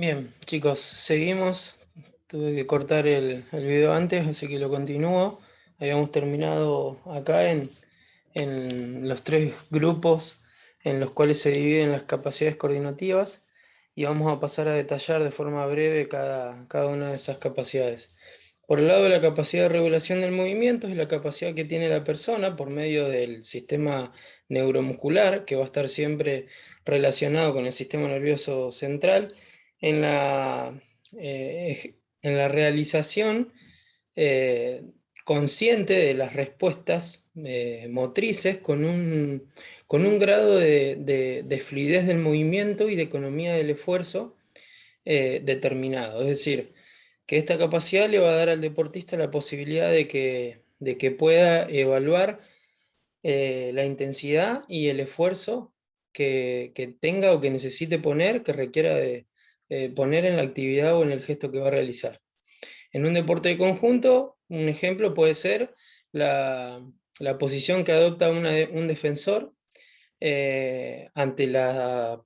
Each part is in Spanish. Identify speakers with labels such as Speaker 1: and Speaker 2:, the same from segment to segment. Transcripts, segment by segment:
Speaker 1: Bien, chicos, seguimos. Tuve que cortar el video antes, así que lo continúo. Habíamos terminado acá en los tres grupos en los cuales se dividen las capacidades coordinativas y vamos a pasar a detallar de forma breve cada una de esas capacidades. Por el lado de la capacidad de regulación del movimiento es la capacidad que tiene la persona por medio del sistema neuromuscular, que va a estar siempre relacionado con el sistema nervioso central en la realización eh, consciente de las respuestas motrices con un grado de fluidez del movimiento y de economía del esfuerzo determinado. Es decir, que esta capacidad le va a dar al deportista la posibilidad de que pueda evaluar la intensidad y el esfuerzo que tenga o que necesite poner, que requiera de poner en la actividad o en el gesto que va a realizar. En un deporte de conjunto, un ejemplo puede ser la posición que adopta un defensor ante la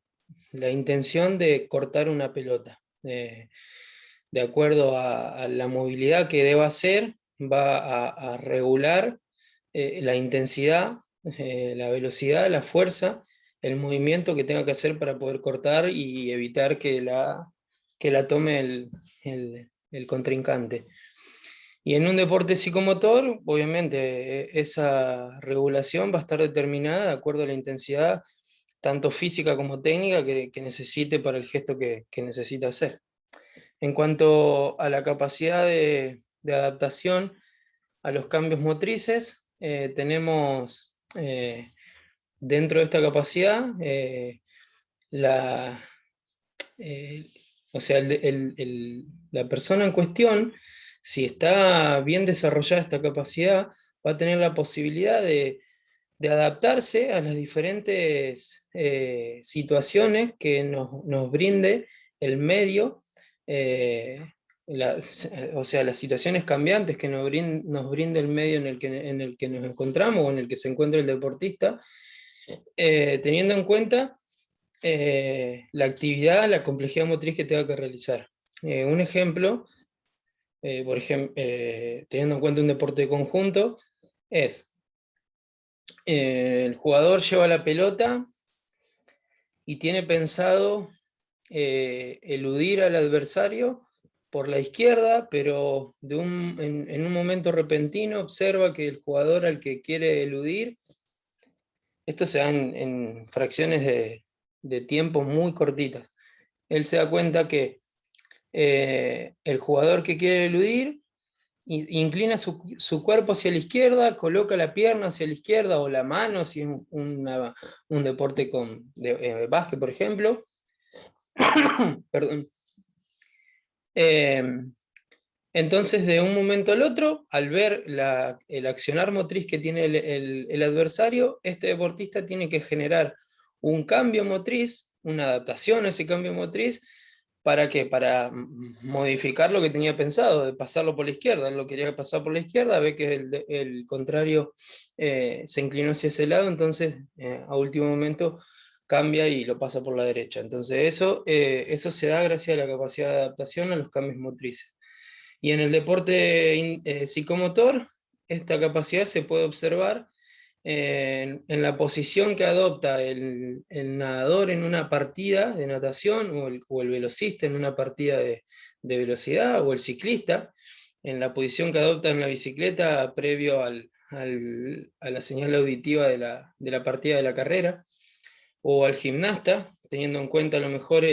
Speaker 1: intención de cortar una pelota. De acuerdo a la movilidad que deba hacer, va a regular la intensidad, la velocidad, la fuerza, el movimiento que tenga que hacer para poder cortar y evitar que la tome el contrincante. Y en un deporte psicomotor, obviamente, esa regulación va a estar determinada de acuerdo a la intensidad, tanto física como técnica, que necesite para el gesto que necesita hacer. En cuanto a la capacidad de adaptación a los cambios motrices, tenemos dentro de esta capacidad la, eh, o sea, la persona en cuestión, si está bien desarrollada esta capacidad, va a tener la posibilidad de adaptarse a las diferentes situaciones que nos brinde el medio, eh, o sea, las situaciones cambiantes que nos brinda el medio en el que nos encontramos o en el que se encuentra el deportista, teniendo en cuenta la actividad, la complejidad motriz que tenga que realizar. Un ejemplo, por ejemplo, teniendo en cuenta un deporte de conjunto, es el jugador lleva la pelota y tiene pensado eludir al adversario por la izquierda, pero en un momento repentino observa que el jugador al que quiere eludir, esto se da en fracciones de tiempo muy cortitas. Él se da cuenta que el jugador que quiere eludir inclina su cuerpo hacia la izquierda, coloca la pierna hacia la izquierda o la mano, si es un deporte de básquet, por ejemplo. Perdón. Eh, entonces, de un momento al otro, al ver el accionar motriz que tiene el adversario, este deportista tiene que generar un cambio motriz, una adaptación a ese cambio motriz. ¿Para qué? Para modificar lo que tenía pensado, de pasarlo por la izquierda. Él lo quería pasar por la izquierda, ve que el contrario se inclinó hacia ese lado, entonces a último momento cambia y lo pasa por la derecha. Entonces eso se da gracias a la capacidad de adaptación a los cambios motrices. Y en el deporte psicomotor, esta capacidad se puede observar en la posición que adopta el nadador en una partida de natación o el velocista en una partida de velocidad o el ciclista en la posición que adopta en la bicicleta previo a la señal auditiva de la partida de la carrera, o al gimnasta, teniendo en cuenta a lo mejor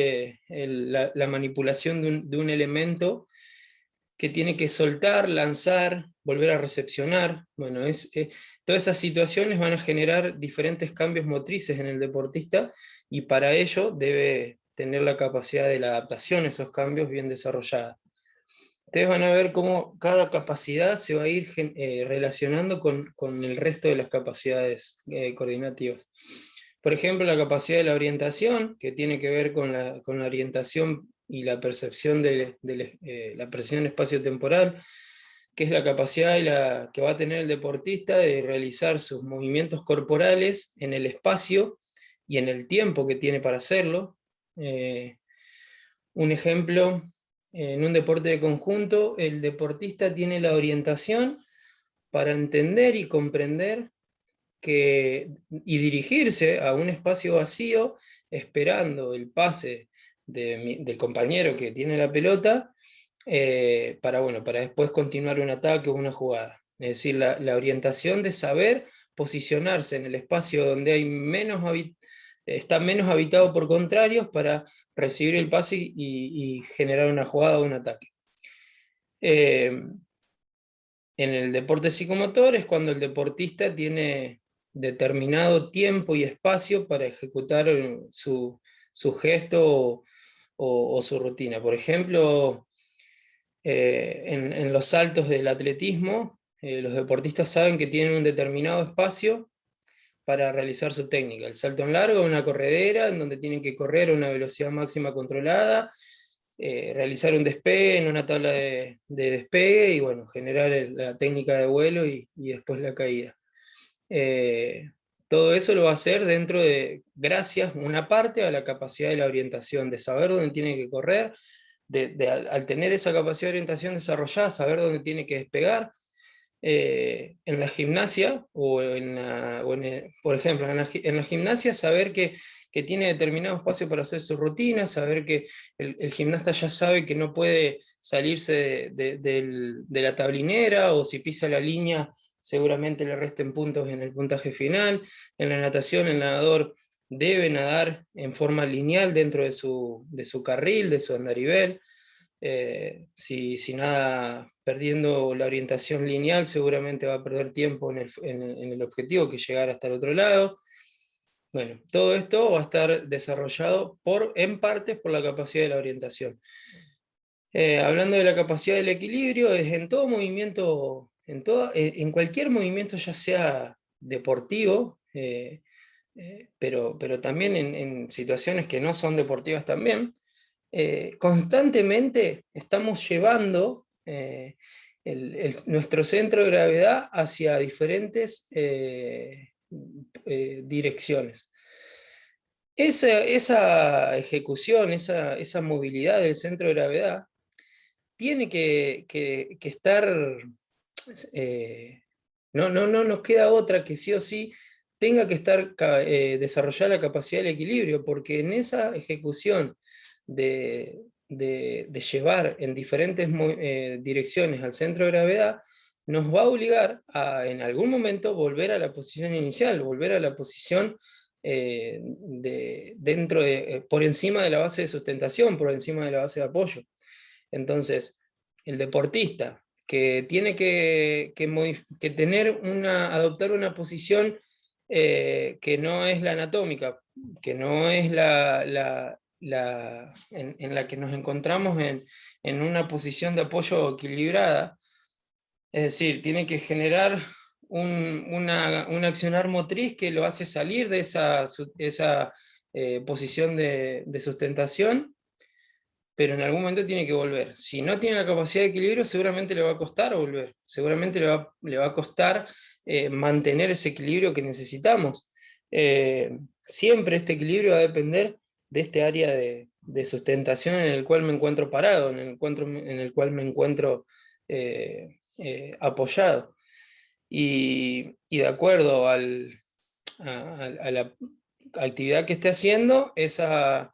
Speaker 1: la manipulación de un elemento que tiene que soltar, lanzar, volver a recepcionar. Bueno, todas esas situaciones van a generar diferentes cambios motrices en el deportista y para ello debe tener la capacidad de la adaptación a esos cambios bien desarrollada. Ustedes van a ver cómo cada capacidad se va a ir relacionando con el resto de las capacidades coordinativas. Por ejemplo, la capacidad de la orientación, que tiene que ver con la orientación y la percepción de la percepción espacio-temporal, que es la capacidad que va a tener el deportista de realizar sus movimientos corporales en el espacio y en el tiempo que tiene para hacerlo. Un ejemplo, en un deporte de conjunto, el deportista tiene la orientación para entender y comprender y dirigirse a un espacio vacío, esperando el pase del compañero que tiene la pelota, para después continuar un ataque o una jugada. Es decir, la orientación de saber posicionarse en el espacio donde hay está menos habitado por contrarios para recibir el pase y generar una jugada o un ataque. En el deporte psicomotor es cuando el deportista tiene determinado tiempo y espacio para ejecutar su gesto o su rutina. Por ejemplo, en los saltos del atletismo, los deportistas saben que tienen un determinado espacio para realizar su técnica. El salto en largo es una corredera en donde tienen que correr a una velocidad máxima controlada, realizar un despegue en una tabla de despegue y bueno, generar la técnica de vuelo y después la caída. Todo eso lo va a hacer gracias una parte a la capacidad de la orientación, de saber dónde tiene que correr, al tener esa capacidad de orientación desarrollada, saber dónde tiene que despegar. En la gimnasia, por ejemplo, en la gimnasia, saber que tiene determinado espacio para hacer su rutina, saber que el gimnasta ya sabe que no puede salirse de la tablinera, o si pisa la línea, seguramente le resten puntos en el puntaje final. En la natación, el nadador debe nadar en forma lineal dentro de su carril, de su andarivel. Si nada perdiendo la orientación lineal, seguramente va a perder tiempo en el objetivo, que es llegar hasta el otro lado. Bueno, todo esto va a estar desarrollado en partes por la capacidad de la orientación. Hablando de la capacidad del equilibrio, es en todo movimiento, en cualquier movimiento, ya sea deportivo, pero también en situaciones que no son deportivas también, constantemente estamos llevando nuestro centro de gravedad hacia diferentes direcciones. Esa ejecución, esa movilidad del centro de gravedad tiene que estar, no nos queda otra que sí o sí tenga que estar desarrollada la capacidad del equilibrio, porque en esa ejecución de llevar en diferentes direcciones al centro de gravedad, nos va a obligar a en algún momento volver a la posición inicial, volver a la posición por encima de la base de sustentación, por encima de la base de apoyo. Entonces, el deportista que tiene que adoptar una posición que no es la anatómica, que no es en la que nos encontramos en una posición de apoyo equilibrada, es decir, tiene que generar un accionar motriz que lo hace salir de esa posición de sustentación, pero en algún momento tiene que volver. Si no tiene la capacidad de equilibrio, seguramente le va a costar volver, seguramente le va a costar mantener ese equilibrio que necesitamos. Siempre este equilibrio va a depender de este área de sustentación en el cual me encuentro parado, en el cual me encuentro apoyado. Y de acuerdo a la actividad que esté haciendo, ese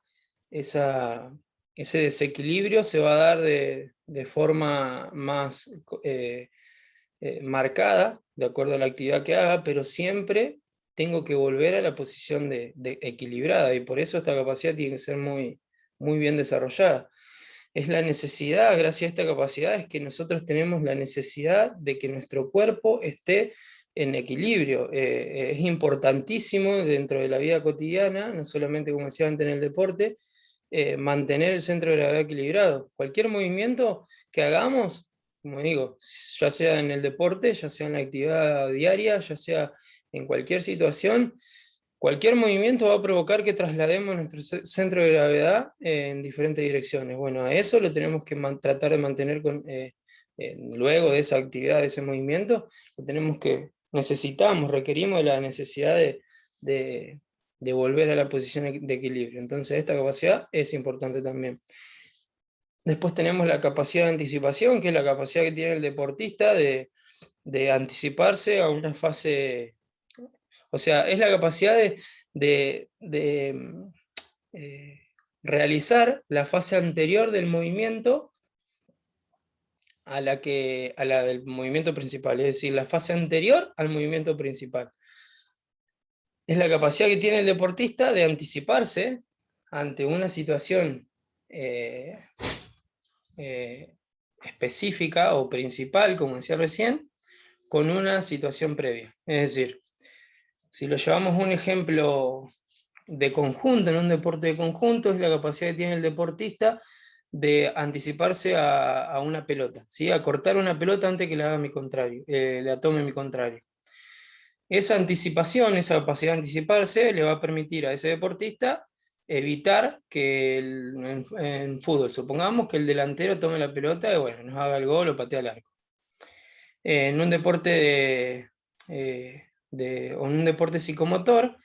Speaker 1: desequilibrio se va a dar de forma más marcada, de acuerdo a la actividad que haga, pero siempre tengo que volver a la posición de equilibrada, y por eso esta capacidad tiene que ser muy, muy bien desarrollada. Es la necesidad, gracias a esta capacidad, es que nosotros tenemos la necesidad de que nuestro cuerpo esté en equilibrio. Es importantísimo dentro de la vida cotidiana, no solamente, como decía antes, en el deporte, mantener el centro de gravedad equilibrado. Cualquier movimiento que hagamos, como digo, ya sea en el deporte, ya sea en la actividad diaria, ya sea en cualquier situación, cualquier movimiento va a provocar que traslademos nuestro centro de gravedad en diferentes direcciones. Bueno, a eso lo tenemos que tratar de mantener luego de esa actividad, de ese movimiento, requerimos la necesidad de volver a la posición de equilibrio. Entonces esta capacidad es importante también. Después tenemos la capacidad de anticipación, que es la capacidad que tiene el deportista de anticiparse a una fase, o sea, es la capacidad de realizar la fase anterior del movimiento a la del movimiento principal, es decir, la fase anterior al movimiento principal. Es la capacidad que tiene el deportista de anticiparse ante una situación específica o principal, como decía recién, con una situación previa. Es decir, si lo llevamos a un ejemplo de conjunto, en un deporte de conjunto, es la capacidad que tiene el deportista de anticiparse a una pelota, ¿sí? A cortar una pelota antes que la haga mi contrario, la tome mi contrario. Esa anticipación, esa capacidad de anticiparse, le va a permitir a ese deportista evitar que en fútbol, supongamos que el delantero tome la pelota y bueno, nos haga el gol o patea al arco. En un deporte o en un deporte psicomotor,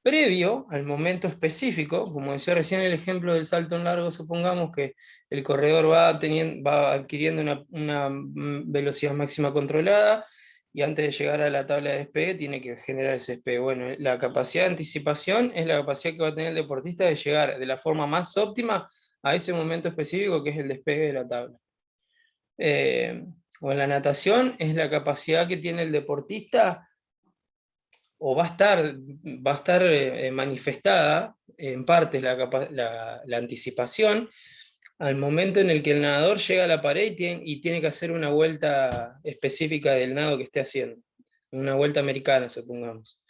Speaker 1: previo al momento específico, como decía recién el ejemplo del salto en largo, supongamos que el corredor va adquiriendo una velocidad máxima controlada, y antes de llegar a la tabla de despegue tiene que generar ese despegue. Bueno, la capacidad de anticipación es la capacidad que va a tener el deportista de llegar de la forma más óptima a ese momento específico que es el despegue de la tabla. O en la natación es la capacidad que tiene el deportista, o va a estar manifestada en parte la anticipación al momento en el que el nadador llega a la pared y tiene que hacer una vuelta específica del nado que esté haciendo, una vuelta americana, supongamos.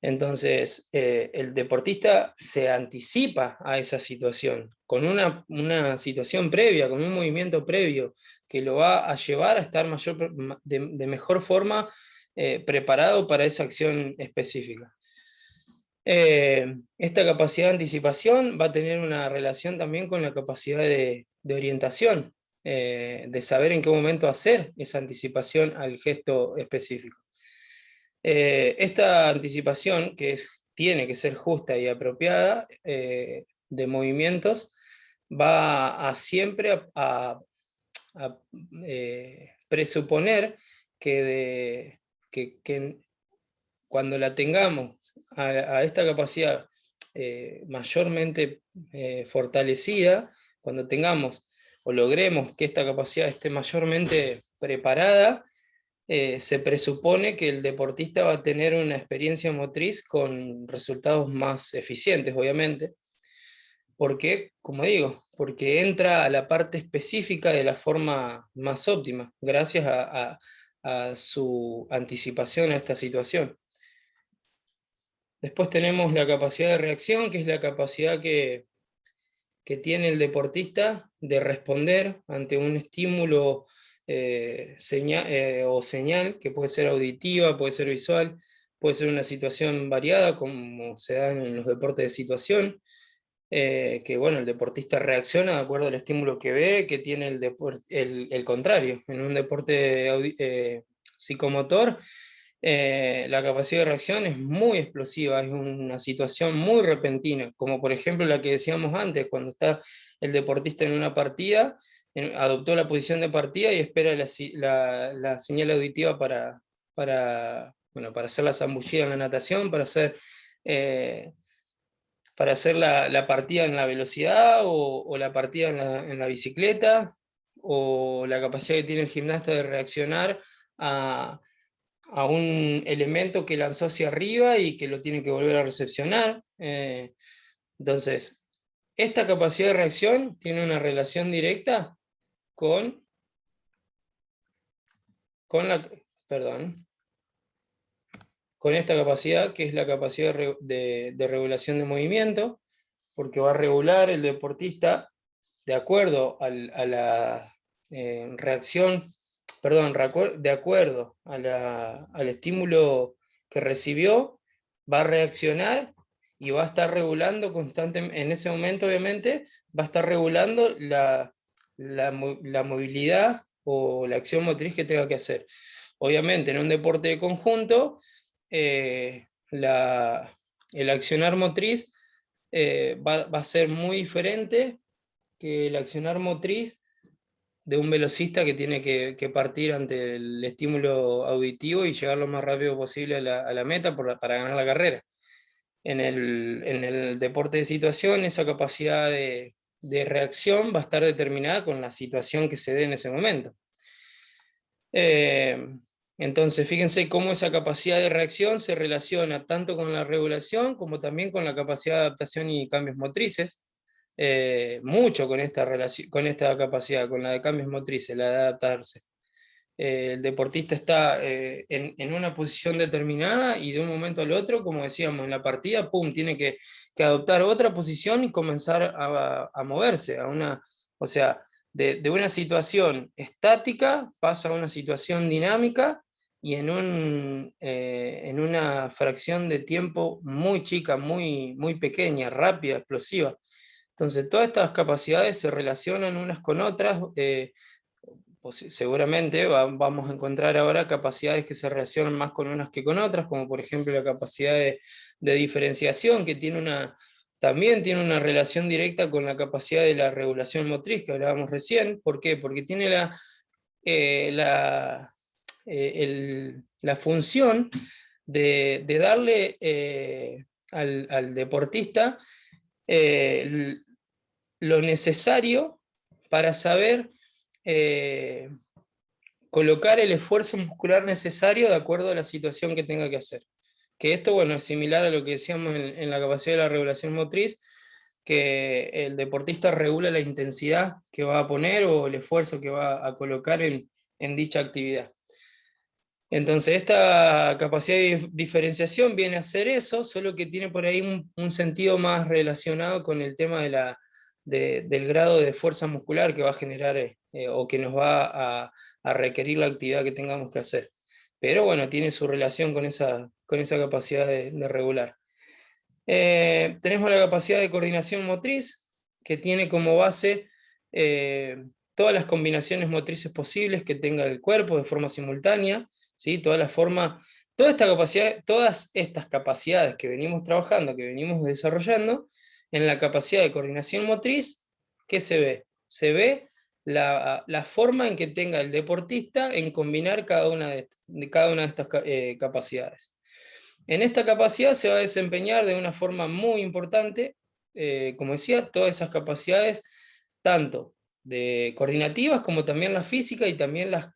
Speaker 1: Entonces, el deportista se anticipa a esa situación, con una situación previa, con un movimiento previo, que lo va a llevar a estar de mejor forma preparado para esa acción específica. Esta capacidad de anticipación va a tener una relación también con la capacidad de orientación, de saber en qué momento hacer esa anticipación al gesto específico. Esta anticipación, que tiene que ser justa y apropiada, de movimientos, va a siempre a presuponer que cuando la tengamos a esta capacidad mayormente fortalecida, cuando tengamos o logremos que esta capacidad esté mayormente preparada, se presupone que el deportista va a tener una experiencia motriz con resultados más eficientes, obviamente. ¿Por qué? Como digo, porque entra a la parte específica de la forma más óptima, gracias a su anticipación a esta situación. Después tenemos la capacidad de reacción, que es la capacidad que tiene el deportista de responder ante un estímulo o señal, que puede ser auditiva, puede ser visual, puede ser una situación variada, como se da en los deportes de situación, que bueno, el deportista reacciona de acuerdo al estímulo que ve, que tiene el contrario. En un deporte psicomotor, la capacidad de reacción es muy explosiva, es una situación muy repentina, como por ejemplo la que decíamos antes, cuando está el deportista en una partida, adoptó la posición de partida y espera la señal auditiva bueno, para hacer la zambullida en la natación, para hacer la partida en la velocidad, o la partida en la bicicleta, o la capacidad que tiene el gimnasta de reaccionar a un elemento que lanzó hacia arriba y que lo tiene que volver a recepcionar. Entonces, esta capacidad de reacción tiene una relación directa con esta capacidad, que es la capacidad de regulación de movimiento, porque va a regular el deportista de acuerdo a la reacción, de acuerdo al estímulo que recibió, va a reaccionar y va a estar regulando constantemente, en ese momento obviamente, va a estar regulando la movilidad o la acción motriz que tenga que hacer. Obviamente en un deporte de conjunto, el accionar motriz va a ser muy diferente que el accionar motriz de un velocista que tiene que partir ante el estímulo auditivo y llegar lo más rápido posible a la meta para ganar la carrera. En el deporte de situación, esa capacidad de reacción va a estar determinada con la situación que se dé en ese momento. Entonces, fíjense cómo esa capacidad de reacción se relaciona tanto con la regulación como también con la capacidad de adaptación y cambios motrices. Mucho con esta capacidad, con la de cambios motrices, la de adaptarse. El deportista está en una posición determinada y de un momento al otro, como decíamos en la partida, pum, tiene que adoptar otra posición y comenzar a moverse, o sea, de una situación estática pasa a una situación dinámica y en una fracción de tiempo muy chica, muy pequeña, rápida, explosiva. Entonces, todas estas capacidades se relacionan unas con otras. Seguramente vamos a encontrar ahora capacidades que se relacionan más con unas que con otras, como por ejemplo la capacidad de diferenciación, que también tiene una relación directa con la capacidad de la regulación motriz que hablábamos recién. ¿Por qué? Porque tiene la función de darle al deportista lo necesario para saber colocar el esfuerzo muscular necesario de acuerdo a la situación que tenga que hacer. Que esto, bueno, es similar a lo que decíamos en la capacidad de la regulación motriz, que el deportista regula la intensidad que va a poner o el esfuerzo que va a colocar en dicha actividad. Entonces, esta capacidad de diferenciación viene a hacer eso, solo que tiene por ahí un sentido más relacionado con el tema del grado de fuerza muscular que va a generar o que nos va a requerir la actividad que tengamos que hacer. Pero bueno, tiene su relación con esa capacidad de regular. Tenemos la capacidad de coordinación motriz, que tiene como base todas las combinaciones motrices posibles que tenga el cuerpo de forma simultánea, ¿sí? Todas estas capacidades que venimos trabajando, que venimos desarrollando, en la capacidad de coordinación motriz, ¿qué se ve? Se ve la forma en que tenga el deportista en combinar cada una de estas capacidades. En esta capacidad se va a desempeñar de una forma muy importante, como decía, todas esas capacidades, tanto de coordinativas como también la física y también las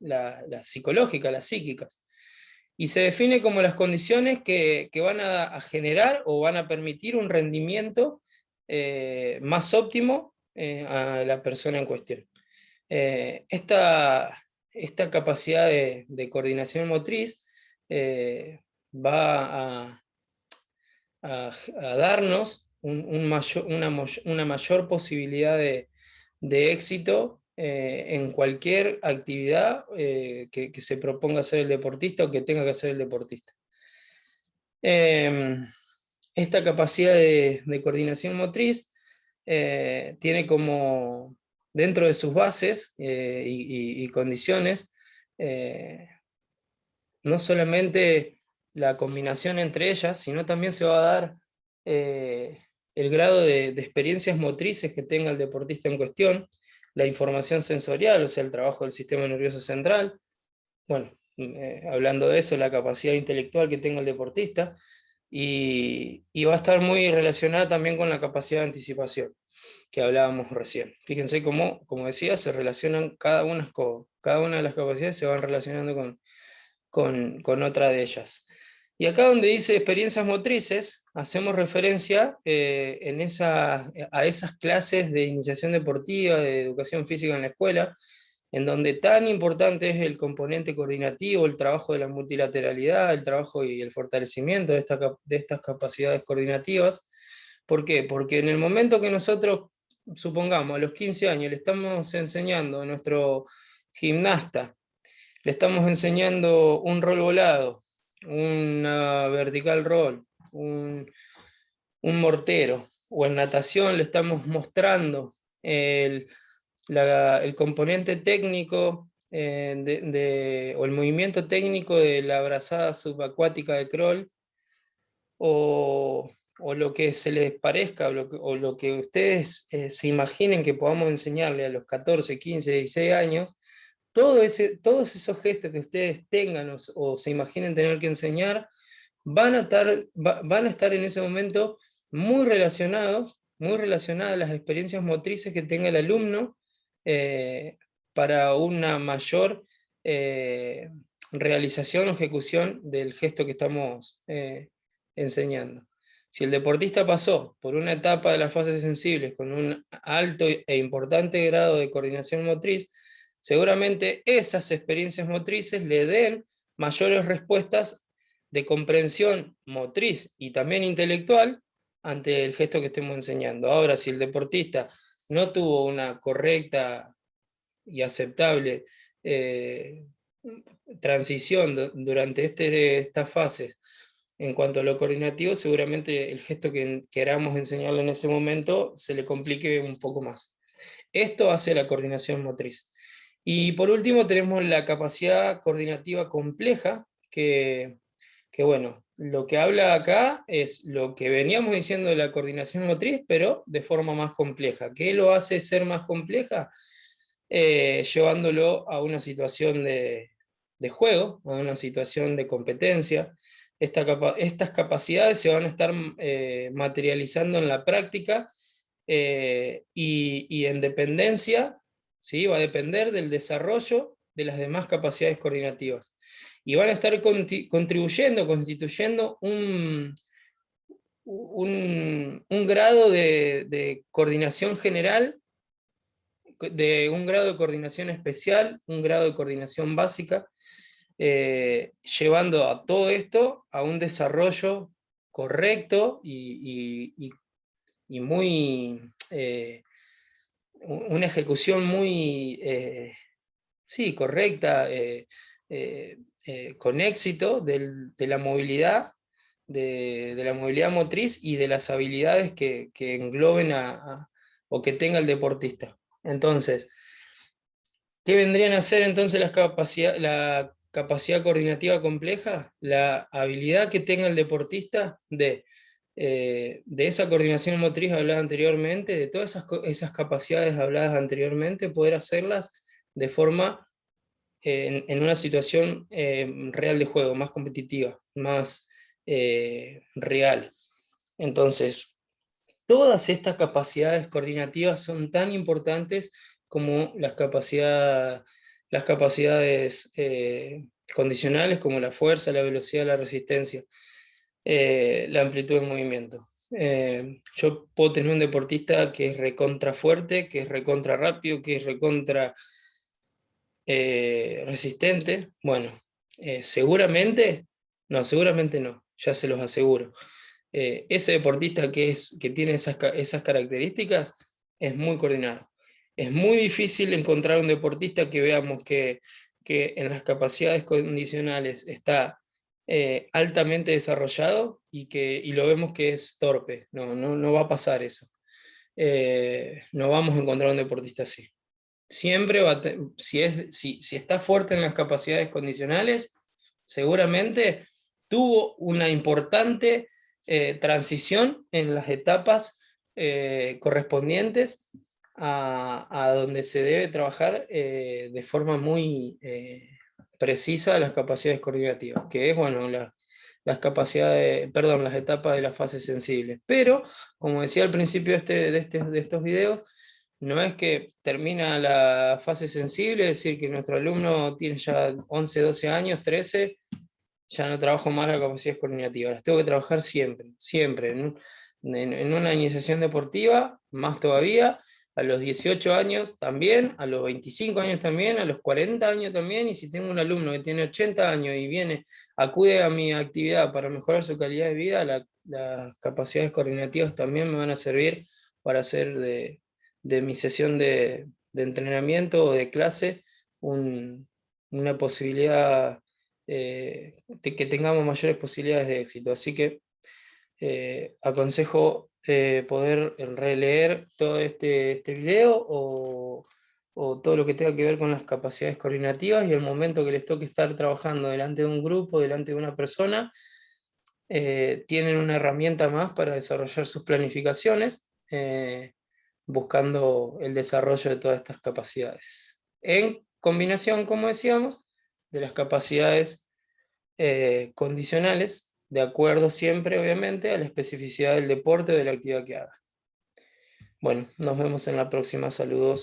Speaker 1: psicológicas, las psíquicas. Y se define como las condiciones que van a generar o van a permitir un rendimiento más óptimo a la persona en cuestión. Esta capacidad de coordinación motriz va a darnos una mayor posibilidad de éxito en cualquier actividad que se proponga hacer el deportista o que tenga que hacer el deportista. Esta capacidad de coordinación motriz tiene como, dentro de sus bases y condiciones, no solamente la combinación entre ellas, sino también se va a dar el grado de experiencias motrices que tenga el deportista en cuestión, la información sensorial, o sea, el trabajo del sistema nervioso central, bueno, hablando de eso, la capacidad intelectual que tenga el deportista, y va a estar muy relacionada también con la capacidad de anticipación que hablábamos recién. Fíjense cómo, como decía, se relacionan cada una de las capacidades se van relacionando con otra de ellas. Y acá donde dice experiencias motrices, hacemos referencia a esas clases de iniciación deportiva, de educación física en la escuela, en donde tan importante es el componente coordinativo, el trabajo de la multilateralidad, el trabajo y el fortalecimiento de estas capacidades coordinativas. ¿Por qué? Porque en el momento que nosotros, supongamos, a los 15 años le estamos enseñando a nuestro gimnasta, le estamos enseñando un roll volado, una vertical roll, un mortero, o en natación le estamos mostrando el componente técnico o el movimiento técnico de la brazada subacuática de crawl, o o lo que se les parezca, o lo que ustedes se imaginen que podamos enseñarle a los 14, 15, 16 años, todos esos gestos que ustedes tengan o se imaginen tener que enseñar, van a estar en ese momento muy relacionadas a las experiencias motrices que tenga el alumno, para una mayor realización o ejecución del gesto que estamos enseñando. Si el deportista pasó por una etapa de las fases sensibles con un alto e importante grado de coordinación motriz, seguramente esas experiencias motrices le den mayores respuestas de comprensión motriz y también intelectual ante el gesto que estemos enseñando. Ahora, si el deportista no tuvo una correcta y aceptable transición durante estas fases en cuanto a lo coordinativo, seguramente el gesto que queramos enseñarle en ese momento se le complique un poco más. Esto hace la coordinación motriz. Y por último tenemos la capacidad coordinativa compleja, que bueno, lo que habla acá es lo que veníamos diciendo de la coordinación motriz, pero de forma más compleja. ¿Qué lo hace ser más compleja? Llevándolo a una situación de juego, a una situación de competencia. Estas capacidades se van a estar materializando en la práctica, y en dependencia, ¿sí? Va a depender del desarrollo de las demás capacidades coordinativas. Y van a estar constituyendo un grado de coordinación general, de un grado de coordinación especial, un grado de coordinación básica, llevando a todo esto a un desarrollo correcto y muy, una ejecución muy, sí, correcta, con éxito de la movilidad, de la movilidad motriz y de las habilidades que engloben o que tenga el deportista. Entonces, ¿qué vendrían a ser entonces la capacidad coordinativa compleja? La habilidad que tenga el deportista de esa coordinación motriz hablada anteriormente, de todas esas capacidades habladas anteriormente, poder hacerlas de forma, en una situación real de juego, más competitiva, más real. Entonces, todas estas capacidades coordinativas son tan importantes como las capacidades condicionales, como la fuerza, la velocidad, la resistencia, la amplitud del movimiento. Yo puedo tener un deportista que es recontra fuerte, que es recontra rápido, que es recontra resistente. Bueno, seguramente no, ya se los aseguro. Ese deportista que tiene esas características es muy coordinado. Es muy difícil encontrar un deportista que veamos que en las capacidades condicionales está altamente desarrollado y lo vemos que es torpe. No va a pasar eso. No vamos a encontrar un deportista así. Siempre si está fuerte en las capacidades condicionales, seguramente tuvo una importante transición en las etapas correspondientes a donde se debe trabajar de forma muy precisa las capacidades coordinativas, que es, bueno, las capacidades, perdón, las etapas de las fases sensibles. Pero, como decía al principio de estos videos, no es que termina la fase sensible, es decir, que nuestro alumno tiene ya 11, 12 años, 13, ya no trabajo más las capacidades coordinativas, las tengo que trabajar siempre, siempre, en una iniciación deportiva, más todavía, a los 18 años también, a los 25 años también, a los 40 años también, y si tengo un alumno que tiene 80 años y acude a mi actividad para mejorar su calidad de vida, las capacidades coordinativas también me van a servir para hacer de mi sesión de entrenamiento o de clase una posibilidad, de que tengamos mayores posibilidades de éxito. Así que aconsejo poder releer todo este video o todo lo que tenga que ver con las capacidades coordinativas, y el momento que les toque estar trabajando delante de un grupo, delante de una persona, tienen una herramienta más para desarrollar sus planificaciones, buscando el desarrollo de todas estas capacidades. En combinación, como decíamos, de las capacidades condicionales, de acuerdo siempre, obviamente, a la especificidad del deporte o de la actividad que haga. Bueno, nos vemos en la próxima. Saludos.